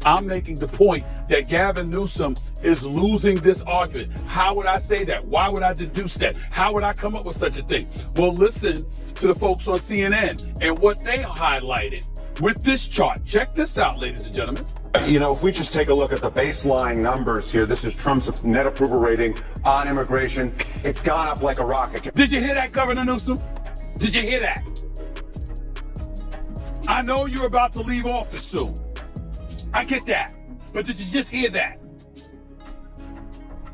I'm making the point that Gavin Newsom is losing this argument. How would I say that? Why would I deduce that? How would I come up with such a thing? Well, listen to the folks on CNN and what they highlighted with this chart. Check this out, ladies and gentlemen. You know, if we just take a look at the baseline numbers here, this is Trump's net approval rating on immigration. It's gone up like a rocket. Did you hear that, Governor Newsom? Did you hear that? I know you're about to leave office soon. I get that. But did you just hear that?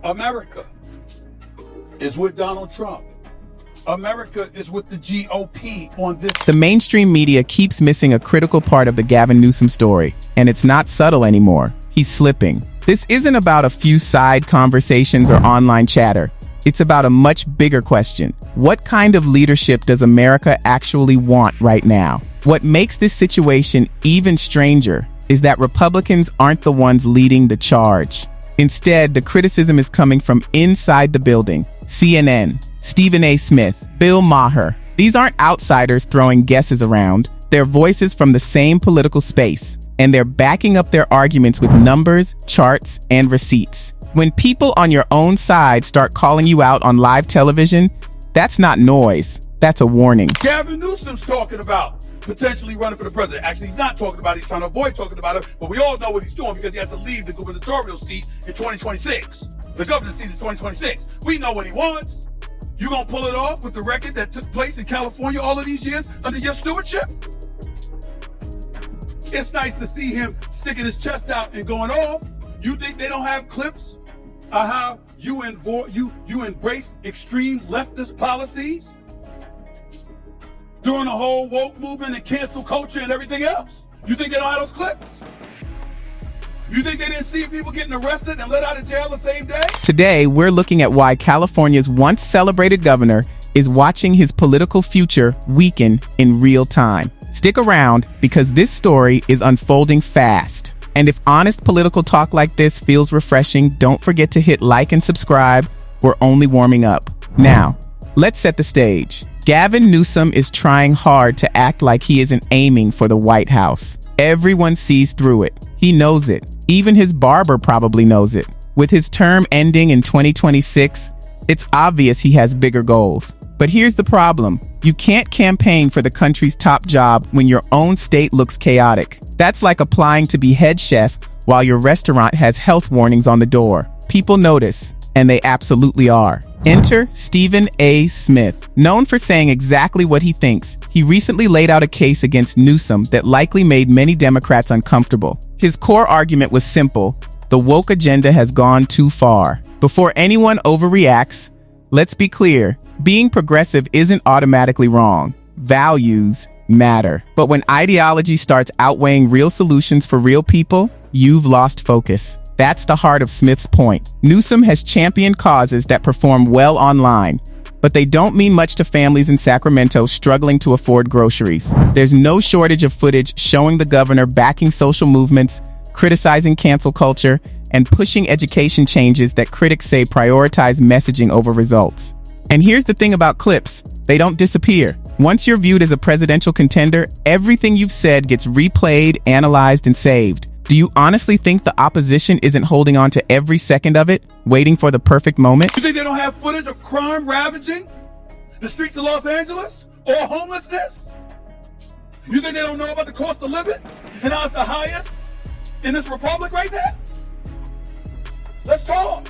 America is with Donald Trump. America is with the GOP on this. The mainstream media keeps missing a critical part of the Gavin Newsom story, and it's not subtle anymore. He's slipping. This isn't about a few side conversations or online chatter. It's about a much bigger question. What kind of leadership does America actually want right now? What makes this situation even stranger is that Republicans aren't the ones leading the charge. Instead, the criticism is coming from inside the building. CNN, Stephen A. Smith, Bill Maher. These aren't outsiders throwing guesses around. They're voices from the same political space, and they're backing up their arguments with numbers, charts, and receipts. When people on your own side start calling you out on live television, that's not noise. That's a warning. Gavin Newsom's talking about potentially running for the president. Actually, he's not talking about it. He's trying to avoid talking about it, but we all know what he's doing because he has to leave the gubernatorial seat in 2026. The governor's seat in 2026. We know what he wants. You gonna pull it off with the record that took place in California all of these years under your stewardship? It's nice to see him sticking his chest out and going off. You think they don't have clips of how you embraced extreme leftist policies during the whole woke movement and cancel culture and everything else? You think they don't have those clips? You think they didn't see people getting arrested and let out of jail the same day? Today, we're looking at why California's once celebrated governor is watching his political future weaken in real time. Stick around because this story is unfolding fast. And if honest political talk like this feels refreshing, don't forget to hit like and subscribe. We're only warming up. Now, let's set the stage. Gavin Newsom is trying hard to act like he isn't aiming for the White House. Everyone sees through it. He knows it. Even his barber probably knows it. With his term ending in 2026, it's obvious he has bigger goals. But here's the problem. You can't campaign for the country's top job when your own state looks chaotic. That's like applying to be head chef while your restaurant has health warnings on the door. People notice, and they absolutely are. Enter Stephen A. Smith. Known for saying exactly what he thinks, he recently laid out a case against Newsom that likely made many Democrats uncomfortable. His core argument was simple: the woke agenda has gone too far. Before anyone overreacts, let's be clear. Being progressive isn't automatically wrong. Values matter. But when ideology starts outweighing real solutions for real people, you've lost focus. That's the heart of Smith's point. Newsom has championed causes that perform well online, but they don't mean much to families in Sacramento struggling to afford groceries. There's no shortage of footage showing the governor backing social movements, criticizing cancel culture, and pushing education changes that critics say prioritize messaging over results. And here's the thing about clips: they don't disappear. Once you're viewed as a presidential contender, everything you've said gets replayed, analyzed, and saved. Do you honestly think the opposition isn't holding on to every second of it, waiting for the perfect moment? You think they don't have footage of crime ravaging the streets of Los Angeles or homelessness? You think they don't know about the cost of living and how it's the highest in this republic right now? Let's talk.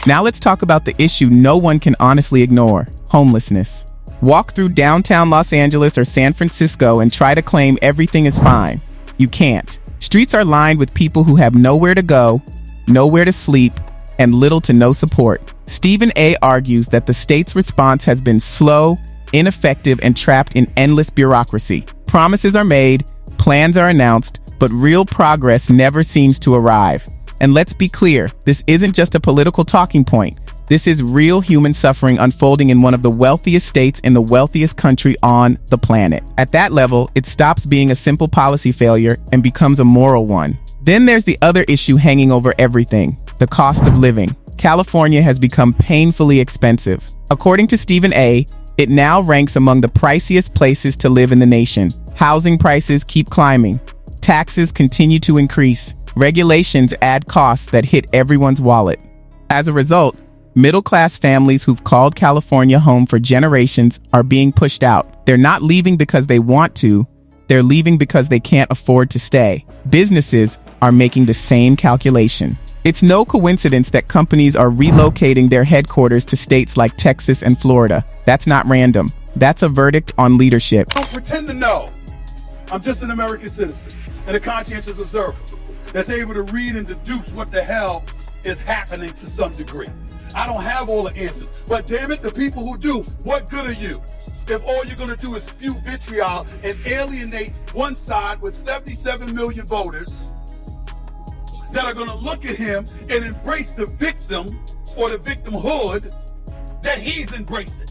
Now let's talk about the issue no one can honestly ignore: homelessness. Walk through downtown Los Angeles or San Francisco and try to claim everything is fine. You can't. Streets are lined with people who have nowhere to go, nowhere to sleep, and little to no support. Stephen A. argues that the state's response has been slow, ineffective, and trapped in endless bureaucracy. Promises are made, plans are announced, but real progress never seems to arrive. And let's be clear, this isn't just a political talking point. This is real human suffering unfolding in one of the wealthiest states in the wealthiest country on the planet. At that level, it stops being a simple policy failure and becomes a moral one. Then there's the other issue hanging over everything: the cost of living. California has become painfully expensive. According to Stephen A., it now ranks among the priciest places to live in the nation. Housing prices keep climbing. Taxes continue to increase. Regulations add costs that hit everyone's wallet. As a result, middle-class families who've called California home for generations are being pushed out. They're not leaving because they want to, they're leaving because they can't afford to stay. Businesses are making the same calculation. It's no coincidence that companies are relocating their headquarters to states like Texas and Florida. That's not random. That's a verdict on leadership. Don't pretend to know. I'm just an American citizen and a conscientious observer that's able to read and deduce what the hell is happening to some degree. I don't have all the answers, but damn it, the people who do, what good are you if all you're gonna do is spew vitriol and alienate one side with 77 million voters that are gonna look at him and embrace the victim or the victimhood that he's embracing?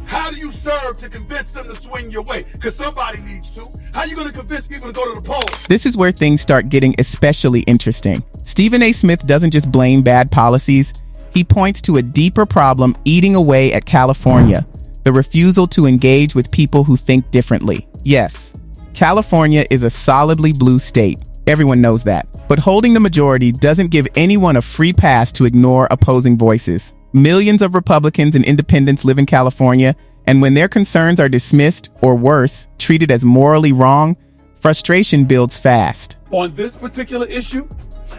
How do you serve to convince them to swing your way? Because somebody needs to. How are you gonna convince people to go to the polls? This is where things start getting especially interesting. Stephen A. Smith doesn't just blame bad policies. He points to a deeper problem eating away at California, the refusal to engage with people who think differently. Yes, California is a solidly blue state. Everyone knows that. But holding the majority doesn't give anyone a free pass to ignore opposing voices. Millions of Republicans and independents live in California, and when their concerns are dismissed, or worse, treated as morally wrong, frustration builds fast. On this particular issue,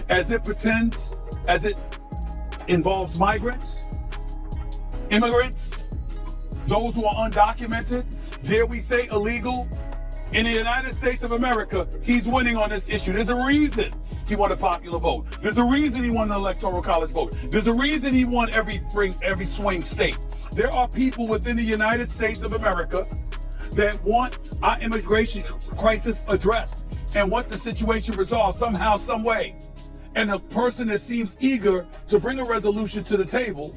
as it involves migrants, immigrants, those who are undocumented, dare we say illegal, in the United States of America, he's winning on this issue. There's a reason he won a popular vote. There's a reason he won an electoral college vote. There's a reason he won every swing state. There are people within the United States of America that want our immigration crisis addressed and want the situation resolved somehow, some way. And the person that seems eager to bring a resolution to the table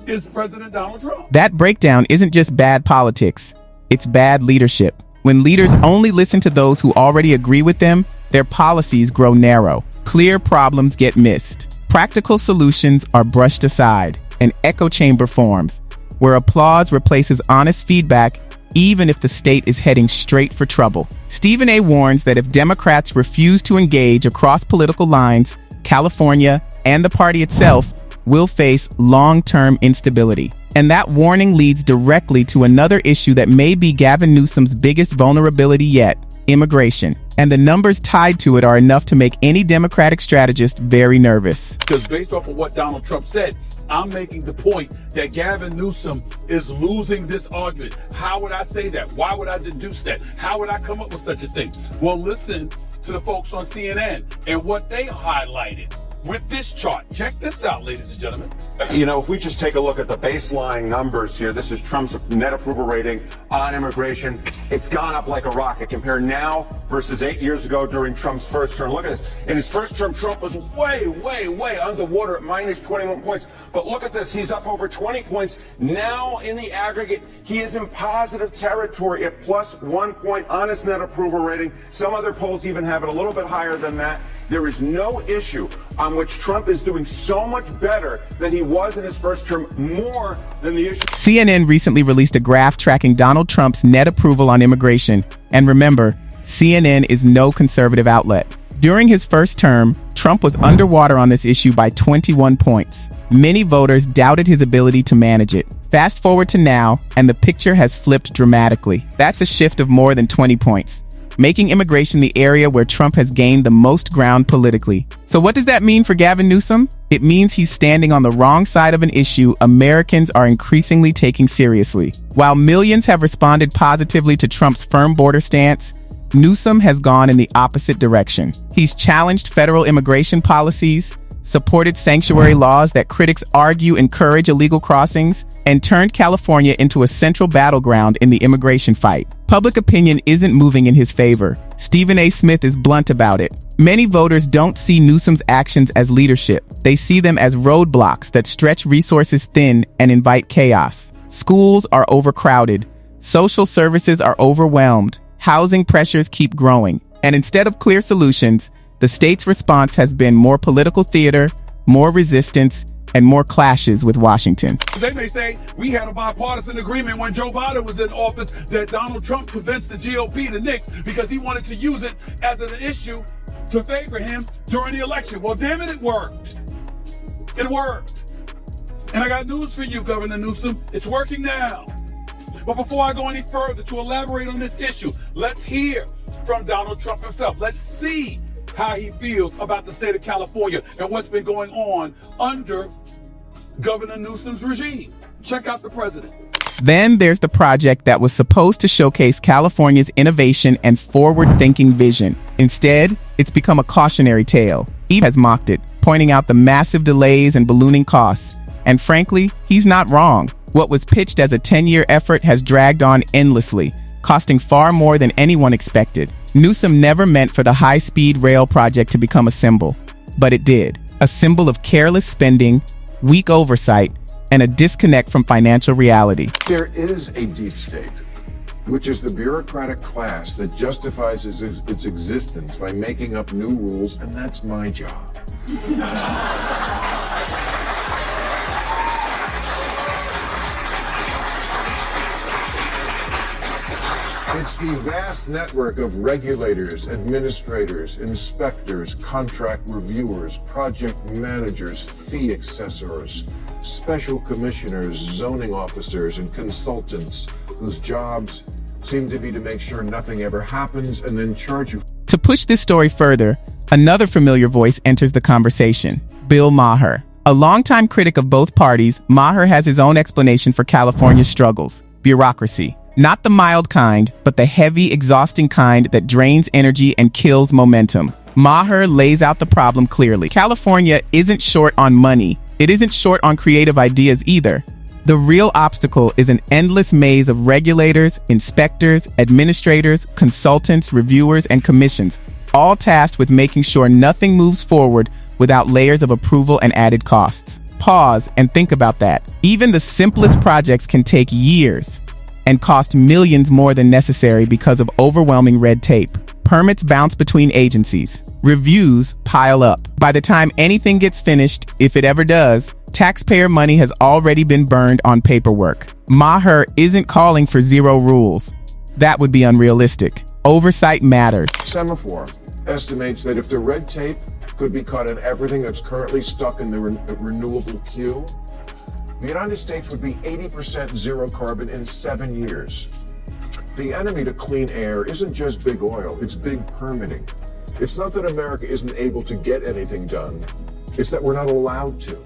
is President Donald Trump. That breakdown isn't just bad politics, it's bad leadership. When leaders only listen to those who already agree with them, their policies grow narrow. Clear problems get missed. Practical solutions are brushed aside. An echo chamber forms, where applause replaces honest feedback, even if the state is heading straight for trouble. Stephen A. warns that if Democrats refuse to engage across political lines, California and the party itself will face long-term instability. And that warning leads directly to another issue that may be Gavin Newsom's biggest vulnerability yet: immigration. And the numbers tied to it are enough to make any Democratic strategist very nervous. Because based off of what Donald Trump said, I'm making the point that Gavin Newsom is losing this argument. How would I say that? Why would I deduce that? How would I come up with such a thing? Well, listen to the folks on CNN and what they highlighted with this chart. Check this out, ladies and gentlemen. You know, if we just take a look at the baseline numbers here, this is Trump's net approval rating on immigration. It's gone up like a rocket. Compare now versus 8 years ago during Trump's first term. Look at this. In his first term, Trump was way underwater at minus 21 points. But look at this. He's up over 20 points. Now, in the aggregate, he is in positive territory at plus 1 point on his net approval rating. Some other polls even have it a little bit higher than that. There is no issue on which Trump is doing so much better than he was in his first term, more than the issue. CNN recently released a graph tracking Donald Trump's net approval on immigration. And remember, CNN is no conservative outlet. During his first term, Trump was underwater on this issue by 21 points. Many voters doubted his ability to manage it. Fast forward to now, and the picture has flipped dramatically. That's a shift of more than 20 points, making immigration the area where Trump has gained the most ground politically. So what does that mean for Gavin Newsom? It means he's standing on the wrong side of an issue Americans are increasingly taking seriously. While millions have responded positively to Trump's firm border stance, Newsom has gone in the opposite direction. He's challenged federal immigration policies, supported sanctuary laws that critics argue encourage illegal crossings, and turned California into a central battleground in the immigration fight. Public opinion isn't moving in his favor. Stephen A. Smith is blunt about it. Many voters don't see Newsom's actions as leadership. They see them as roadblocks that stretch resources thin and invite chaos. Schools are overcrowded. Social services are overwhelmed. Housing pressures keep growing. And instead of clear solutions, the state's response has been more political theater, more resistance, and more clashes with Washington. They may say we had a bipartisan agreement when Joe Biden was in office that Donald Trump convinced the GOP to nix because he wanted to use it as an issue to favor him during the election. Well, damn it, it worked. It worked. And I got news for you, Governor Newsom. It's working now. But before I go any further to elaborate on this issue, let's hear from Donald Trump himself. Let's see how he feels about the state of California and what's been going on under Governor Newsom's regime. Check out the president. Then there's the project that was supposed to showcase California's innovation and forward-thinking vision. Instead, it's become a cautionary tale. He has mocked it, pointing out the massive delays and ballooning costs. And frankly, he's not wrong. What was pitched as a 10-year effort has dragged on endlessly, costing far more than anyone expected. Newsom never meant for the high-speed rail project to become a symbol, but it did. A symbol of careless spending, weak oversight, and a disconnect from financial reality. There is a deep state, which is the bureaucratic class that justifies its existence by making up new rules, and that's my job. It's the vast network of regulators, administrators, inspectors, contract reviewers, project managers, fee assessors, special commissioners, zoning officers, and consultants whose jobs seem to be to make sure nothing ever happens and then charge you. To push this story further, another familiar voice enters the conversation, Bill Maher. A longtime critic of both parties, Maher has his own explanation for California's struggles: bureaucracy. Not the mild kind, but the heavy, exhausting kind that drains energy and kills momentum. Maher lays out the problem clearly. California isn't short on money. It isn't short on creative ideas either. The real obstacle is an endless maze of regulators, inspectors, administrators, consultants, reviewers, and commissions, all tasked with making sure nothing moves forward without layers of approval and added costs. Pause and think about that. Even the simplest projects can take years and cost millions more than necessary because of overwhelming red tape. Permits bounce between agencies. Reviews pile up. By the time anything gets finished, if it ever does, taxpayer money has already been burned on paperwork. Maher isn't calling for zero rules. That would be unrealistic. Oversight matters. Semaphore estimates that if the red tape could be cut in everything that's currently stuck in the renewable queue, the United States would be 80% zero carbon in 7 years. The enemy to clean air isn't just big oil, it's big permitting. It's not that America isn't able to get anything done, it's that we're not allowed to.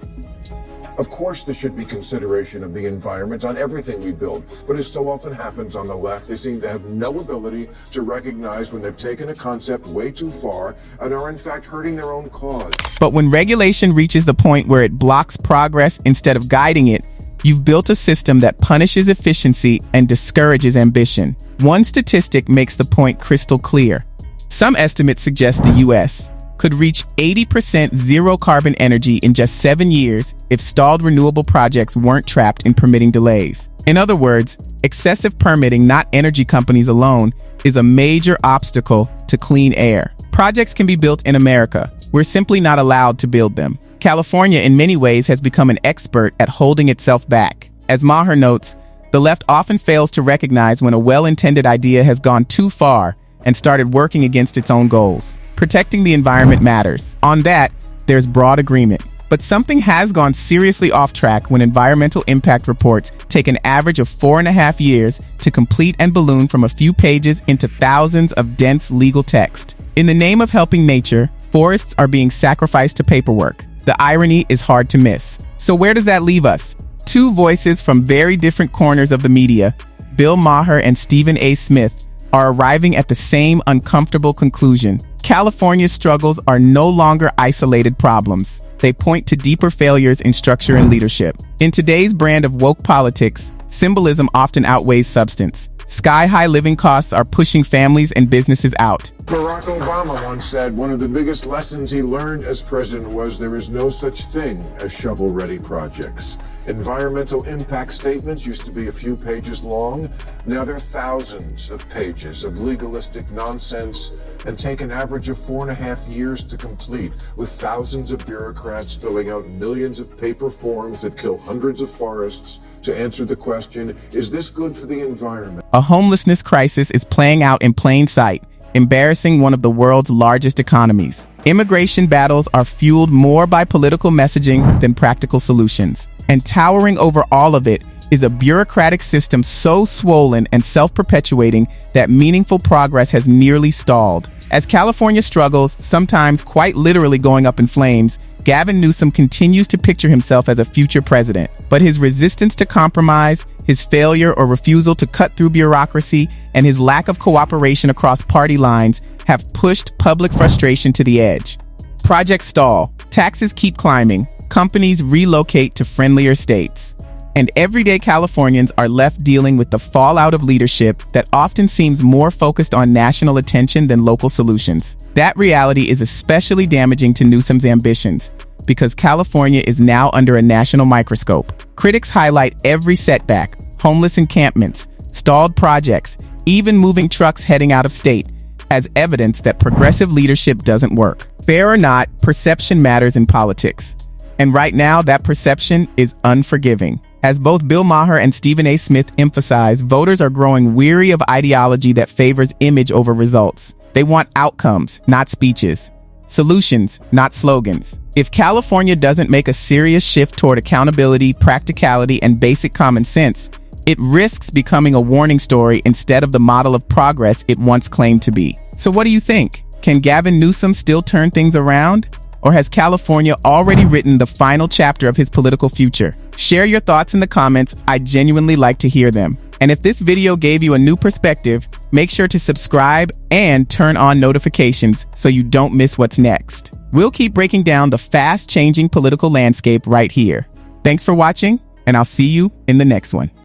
Of course, there should be consideration of the environment on everything we build, but as so often happens on the left, they seem to have no ability to recognize when they've taken a concept way too far and are in fact hurting their own cause. But when regulation reaches the point where it blocks progress instead of guiding it, you've built a system that punishes efficiency and discourages ambition. One statistic makes the point crystal clear. Some estimates suggest the U.S. could reach 80% zero carbon energy in just 7 years if stalled renewable projects weren't trapped in permitting delays. In other words, excessive permitting, not energy companies alone, is a major obstacle to clean air. Projects can be built in America. We're simply not allowed to build them. California, in many ways, has become an expert at holding itself back. As Maher notes, the left often fails to recognize when a well-intended idea has gone too far and started working against its own goals. Protecting the environment matters. On that, there's broad agreement. But something has gone seriously off track when environmental impact reports take an average of 4.5 years to complete and balloon from a few pages into thousands of dense legal text. In the name of helping nature, forests are being sacrificed to paperwork. The irony is hard to miss. So where does that leave us? Two voices from very different corners of the media, Bill Maher and Stephen A. Smith, are arriving at the same uncomfortable conclusion. California's struggles are no longer isolated problems. They point to deeper failures in structure and leadership. In today's brand of woke politics, symbolism often outweighs substance. Sky-high living costs are pushing families and businesses out. Barack Obama once said one of the biggest lessons he learned as president was there is no such thing as shovel-ready projects. Environmental impact statements used to be a few pages long. Now they're thousands of pages of legalistic nonsense and take an average of 4.5 years to complete, with thousands of bureaucrats filling out millions of paper forms that kill hundreds of forests to answer the question, is this good for the environment? A homelessness crisis is playing out in plain sight. embarrassing one of the world's largest economies. Immigration battles are fueled more by political messaging than practical solutions. And towering over all of it is a bureaucratic system so swollen and self-perpetuating that meaningful progress has nearly stalled. As California struggles, sometimes quite literally going up in flames, Gavin Newsom continues to picture himself as a future president. But his resistance to compromise, his failure or refusal to cut through bureaucracy, and his lack of cooperation across party lines have pushed public frustration to the edge. Projects stall, taxes keep climbing, companies relocate to friendlier states, and everyday Californians are left dealing with the fallout of leadership that often seems more focused on national attention than local solutions. That reality is especially damaging to Newsom's ambitions, because California is now under a national microscope. Critics highlight every setback: homeless encampments, stalled projects, even moving trucks heading out of state, as evidence that progressive leadership doesn't work. Fair or not, perception matters in politics. And right now, that perception is unforgiving. As both Bill Maher and Stephen A. Smith emphasize, voters are growing weary of ideology that favors image over results. They want outcomes, not speeches. Solutions, not slogans. If California doesn't make a serious shift toward accountability, practicality, and basic common sense, it risks becoming a warning story instead of the model of progress it once claimed to be. So what do you think? Can Gavin Newsom still turn things around? Or has California already written the final chapter of his political future? Share your thoughts in the comments. I genuinely like to hear them. And if this video gave you a new perspective, make sure to subscribe and turn on notifications so you don't miss what's next. We'll keep breaking down the fast-changing political landscape right here. Thanks for watching, and I'll see you in the next one.